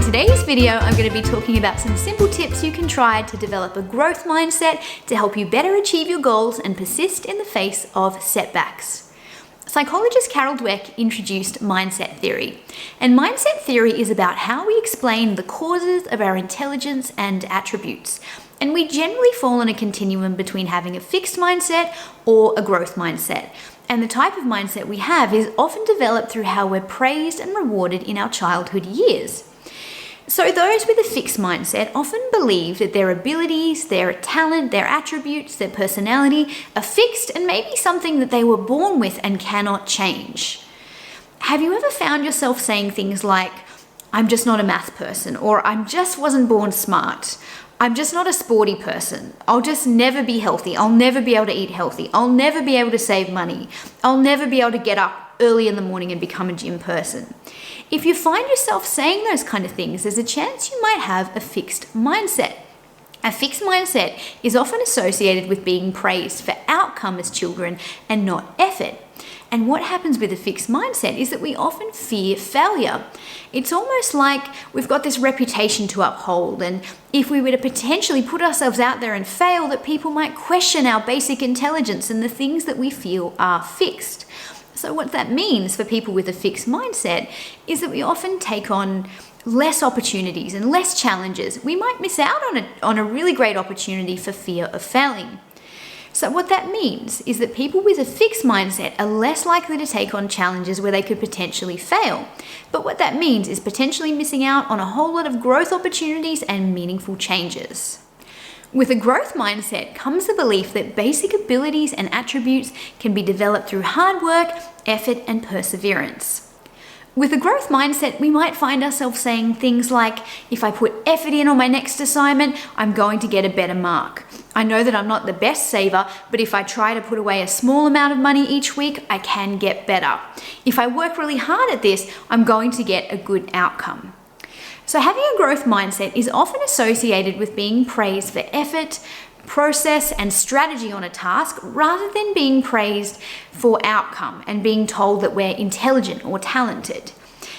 today's video, I'm going to be talking about some simple tips you can try to develop a growth mindset to help you better achieve your goals and persist in the face of setbacks. Psychologist Dweck introduced mindset theory. And mindset theory is about how we explain the causes of our intelligence and attributes. And we generally fall on a continuum between having a fixed mindset or a growth mindset. And the type of mindset we have is often developed through how we're praised and rewarded in our childhood years. So those with a fixed mindset often believe that their abilities, their talent, their attributes, their personality are fixed and maybe something that they were born with and cannot change. Have you ever found yourself saying things like, "I'm just not a math person," or "I just wasn't born smart," "I'm just not a sporty person," "I'll just never be healthy," "I'll never be able to eat healthy," "I'll never be able to save money," "I'll never be able to get up early in the morning and become a gym person"? If you find yourself saying those kind of things, there's a chance you might have a fixed mindset. A fixed mindset is often associated with being praised for outcome as children and not effort. And what happens with a fixed mindset is that we often fear failure. It's almost like we've got this reputation to uphold, and if we were to potentially put ourselves out there and fail, that people might question our basic intelligence and the things that we feel are fixed. So what that means for people with a fixed mindset is that we often take on less opportunities and less challenges. We might miss out on a really great opportunity for fear of failing. So what that means is that people with a fixed mindset are less likely to take on challenges where they could potentially fail. But what that means is potentially missing out on a whole lot of growth opportunities and meaningful changes. With a growth mindset comes the belief that basic abilities and attributes can be developed through hard work, effort, and perseverance. With a growth mindset, we might find ourselves saying things like, "If I put effort in on my next assignment, I'm going to get a better mark. I know that I'm not the best saver, but if I try to put away a small amount of money each week, I can get better. If I work really hard at this, I'm going to get a good outcome." So having a growth mindset is often associated with being praised for effort, process, and strategy on a task rather than being praised for outcome and being told that we're intelligent or talented.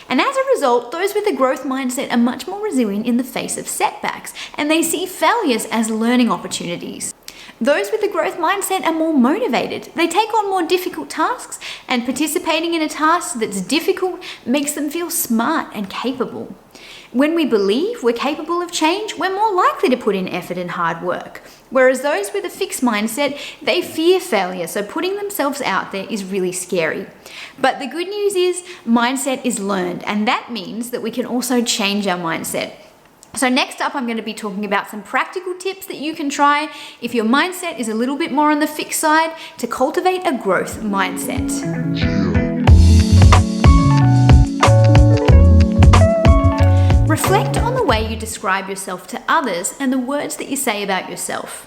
And as a result, those with a growth mindset are much more resilient in the face of setbacks, and they see failures as learning opportunities. Those with a growth mindset are more motivated. They take on more difficult tasks, and participating in a task that's difficult makes them feel smart and capable. When we believe we're capable of change, we're more likely to put in effort and hard work. Whereas those with a fixed mindset, they fear failure, so putting themselves out there is really scary. But the good news is mindset is learned, and that means that we can also change our mindset. So next up, I'm going to be talking about some practical tips that you can try if your mindset is a little bit more on the fixed side to cultivate a growth mindset. Reflect on the way you describe yourself to others and the words that you say about yourself.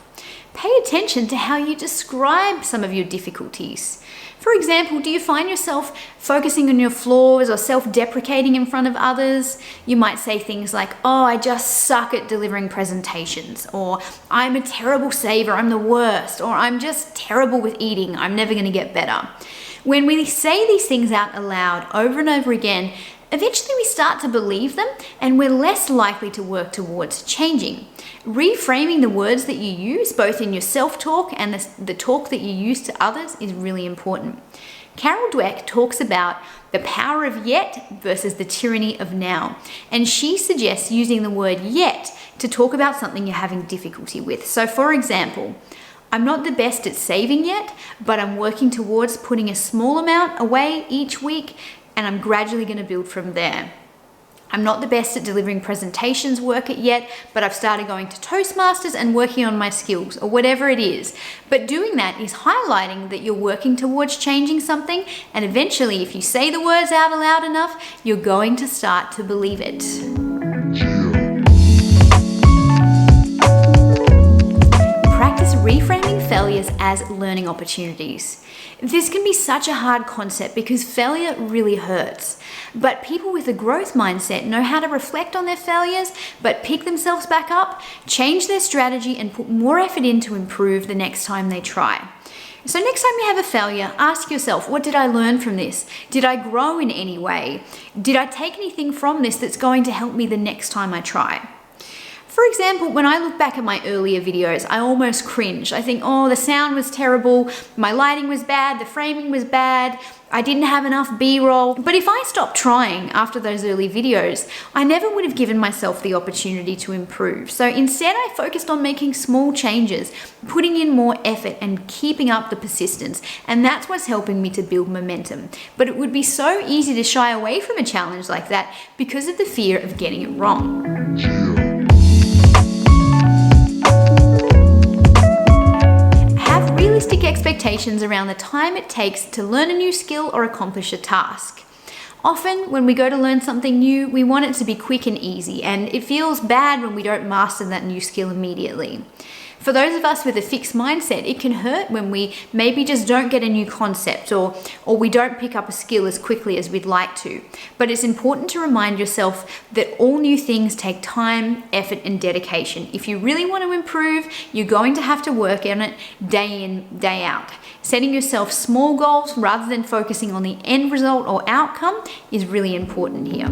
Pay attention to how you describe some of your difficulties. For example, do you find yourself focusing on your flaws or self-deprecating in front of others? You might say things like, "Oh, I just suck at delivering presentations," or "I'm a terrible saver, I'm the worst," or "I'm just terrible with eating, I'm never going to get better." When we say these things out aloud over and over again, eventually we start to believe them and we're less likely to work towards changing. Reframing the words that you use, both in your self-talk and the talk that you use to others, is really important. Dweck talks about the power of yet versus the tyranny of now. And she suggests using the word yet to talk about something you're having difficulty with. So for example, "I'm not the best at saving yet, but I'm working towards putting a small amount away each week, and I'm gradually going to build from there. I'm not the best at delivering presentations work yet, but I've started going to Toastmasters and working on my skills," or whatever it is. But doing that is highlighting that you're working towards changing something, and eventually, if you say the words out aloud enough, you're going to start to believe it. Practice reframing failures as learning opportunities. This can be such a hard concept because failure really hurts. But people with a growth mindset know how to reflect on their failures, but pick themselves back up, change their strategy, and put more effort in to improve the next time they try. So next time you have a failure, ask yourself, what did I learn from this? Did I grow in any way? Did I take anything from this that's going to help me the next time I try? For example, when I look back at my earlier videos, I almost cringe. I think, oh, the sound was terrible, my lighting was bad, the framing was bad, I didn't have enough B-roll. But if I stopped trying after those early videos, I never would have given myself the opportunity to improve. So instead, I focused on making small changes, putting in more effort and keeping up the persistence. And that's what's helping me to build momentum. But it would be so easy to shy away from a challenge like that because of the fear of getting it wrong. Realistic expectations around the time it takes to learn a new skill or accomplish a task. Often, when we go to learn something new, we want it to be quick and easy, and it feels bad when we don't master that new skill immediately. For those of us with a fixed mindset, it can hurt when we maybe just don't get a new concept or we don't pick up a skill as quickly as we'd like to. But it's important to remind yourself that all new things take time, effort, and dedication. If you really want to improve, you're going to have to work on it day in, day out. Setting yourself small goals rather than focusing on the end result or outcome is really important here.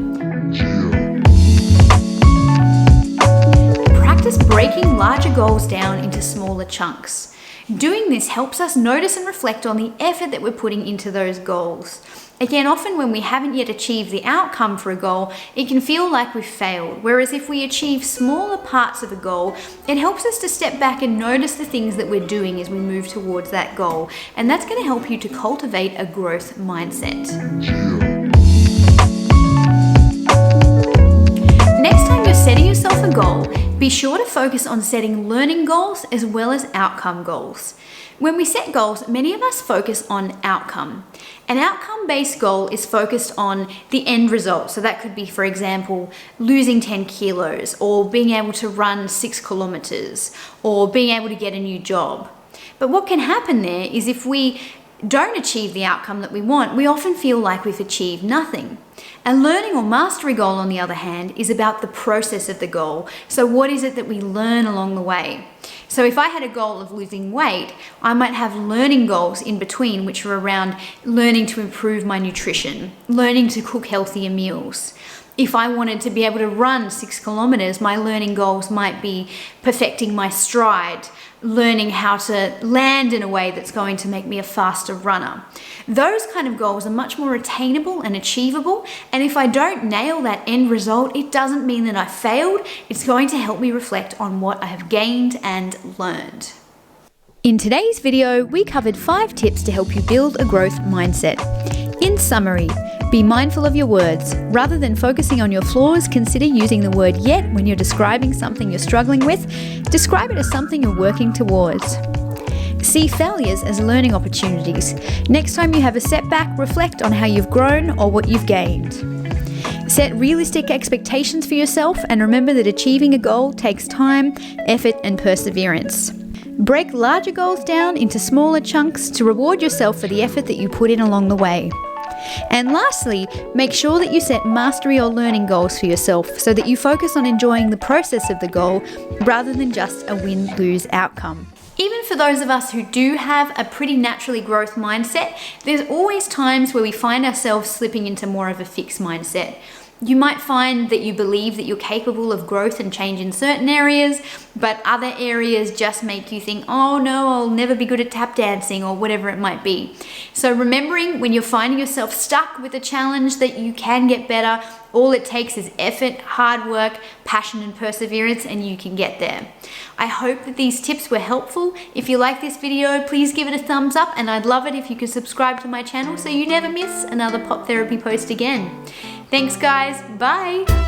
Practice breaking larger goals down into smaller chunks. Doing this helps us notice and reflect on the effort that we're putting into those goals. Again, often when we haven't yet achieved the outcome for a goal, it can feel like we've failed. Whereas if we achieve smaller parts of a goal, it helps us to step back and notice the things that we're doing as we move towards that goal. And that's going to help you to cultivate a growth mindset. Next time you're setting yourself a goal, be sure to focus on setting learning goals as well as outcome goals. When we set goals, many of us focus on outcome. An outcome-based goal is focused on the end result. So that could be, for example, losing 10 kilos or being able to run 6 kilometers or being able to get a new job. But what can happen there is if we don't achieve the outcome that we want, we often feel like we've achieved nothing. A learning or mastery goal, on the other hand, is about the process of the goal. So what is it that we learn along the way? So if I had a goal of losing weight, I might have learning goals in between, which are around learning to improve my nutrition, learning to cook healthier meals. If I wanted to be able to run 6 kilometers, my learning goals might be perfecting my stride, learning how to land in a way that's going to make me a faster runner. Those kind of goals are much more attainable and achievable, and if I don't nail that end result, it doesn't mean that I failed. It's going to help me reflect on what I have gained and learned. In today's video, we covered 5 tips to help you build a growth mindset. In summary, be mindful of your words. Rather than focusing on your flaws, consider using the word yet when you're describing something you're struggling with. Describe it as something you're working towards. See failures as learning opportunities. Next time you have a setback, reflect on how you've grown or what you've gained. Set realistic expectations for yourself and remember that achieving a goal takes time, effort, and perseverance. Break larger goals down into smaller chunks to reward yourself for the effort that you put in along the way. And lastly, make sure that you set mastery or learning goals for yourself so that you focus on enjoying the process of the goal rather than just a win-lose outcome. Even for those of us who do have a pretty naturally growth mindset, there's always times where we find ourselves slipping into more of a fixed mindset. You might find that you believe that you're capable of growth and change in certain areas, but other areas just make you think, oh no, I'll never be good at tap dancing or whatever it might be. So remembering when you're finding yourself stuck with a challenge that you can get better, all it takes is effort, hard work, passion and perseverance, and you can get there. I hope that these tips were helpful. If you like this video, please give it a thumbs up, and I'd love it if you could subscribe to my channel so you never miss another Pop Therapy post again. Thanks guys, bye!